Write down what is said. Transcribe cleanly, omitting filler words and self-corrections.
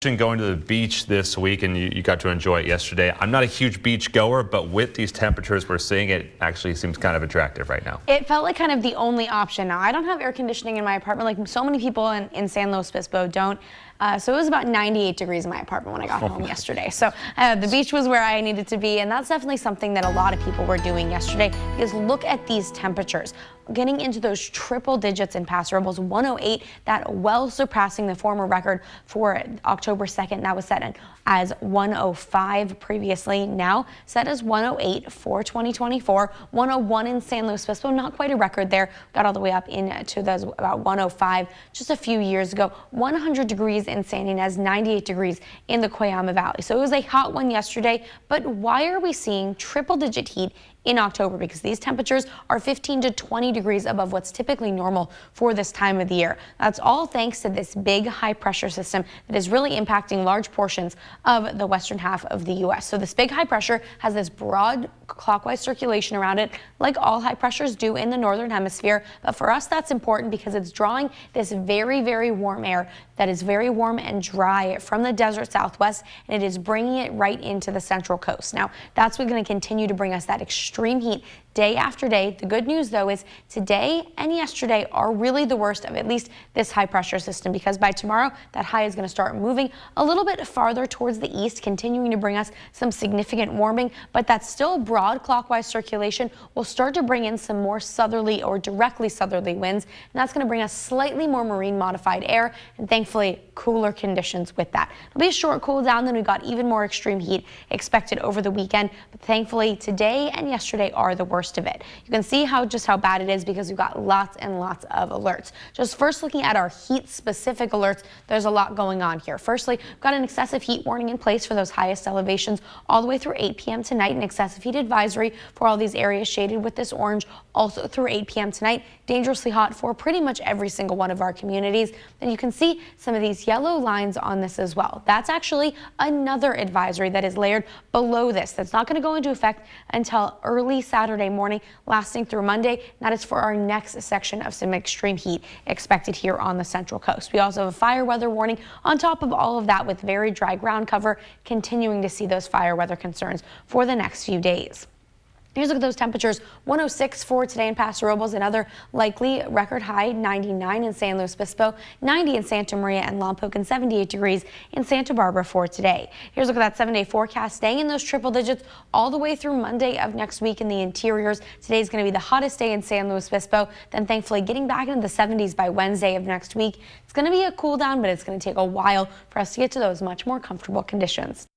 Going to the beach this week, and you got to enjoy it yesterday. I'm not a huge beach goer, but with these temperatures we're seeing, it actually seems kind of attractive right now. It felt like kind of the only option. Now, I don't have air conditioning in my apartment like so many people in San Luis Obispo don't. So it was about 98 degrees in my apartment when I got home yesterday. So the beach was where I needed to be, and that's definitely something that a lot of people were doing yesterday, because look at these temperatures. Getting into those triple digits in Paso Robles, 108, that well surpassing the former record for October 2nd. That was set as 105 previously, now set as 108 for 2024. 101 in San Luis Obispo, not quite a record there. Got all the way up into those about 105 just a few years ago. 100 degrees in San Ynez, 98 degrees in the Cuyama Valley. So it was a hot one yesterday, but why are we seeing triple digit heat in October? Because these temperatures are 15 to 20 degrees above what's typically normal for this time of the year. That's all thanks to this big high pressure system that is really impacting large portions of the western half of the U.S. So this big high pressure has this broad clockwise circulation around it, like all high pressures do in the northern hemisphere. But for us, that's important because it's drawing this very, very warm air that is very warm and dry from the desert southwest, and it is bringing it right into the central coast. Now, that's what's going to continue to bring us that extreme heat day after day. The good news, though, is today and yesterday are really the worst of at least this high pressure system, because by tomorrow, that high is going to start moving a little bit farther towards the east, continuing to bring us some significant warming. But that still broad clockwise circulation will start to bring in some more southerly or directly southerly winds, and that's going to bring us slightly more marine modified air and thankfully cooler conditions with that. It'll be a short cool down, then we got even more extreme heat expected over the weekend, but thankfully today and yesterday are the worst of it. You can see just how bad it is because we've got lots and lots of alerts. Just first looking at our heat specific alerts, there's a lot going on here. Firstly, we've got an excessive heat warning in place for those highest elevations all the way through 8 p.m. tonight, an excessive heat advisory for all these areas shaded with this orange also through 8 p.m. tonight. Dangerously hot for pretty much every single one of our communities. Then you can see some of these yellow lines on this as well. That's actually another advisory that is layered below this. That's not going to go into effect until early Saturday morning, lasting through Monday. That is for our next section of some extreme heat expected here on the central coast. We also have a fire weather warning on top of all of that, with very dry ground cover, continuing to see those fire weather concerns for the next few days. Here's a look at those temperatures. 106 for today in Paso Robles, another likely record high, 99 in San Luis Obispo, 90 in Santa Maria and Lompoc, and 78 degrees in Santa Barbara for today. Here's a look at that 7-day forecast, staying in those triple digits all the way through Monday of next week in the interiors. Today's going to be the hottest day in San Luis Obispo, then thankfully getting back into the 70s by Wednesday of next week. It's going to be a cool down, but it's going to take a while for us to get to those much more comfortable conditions.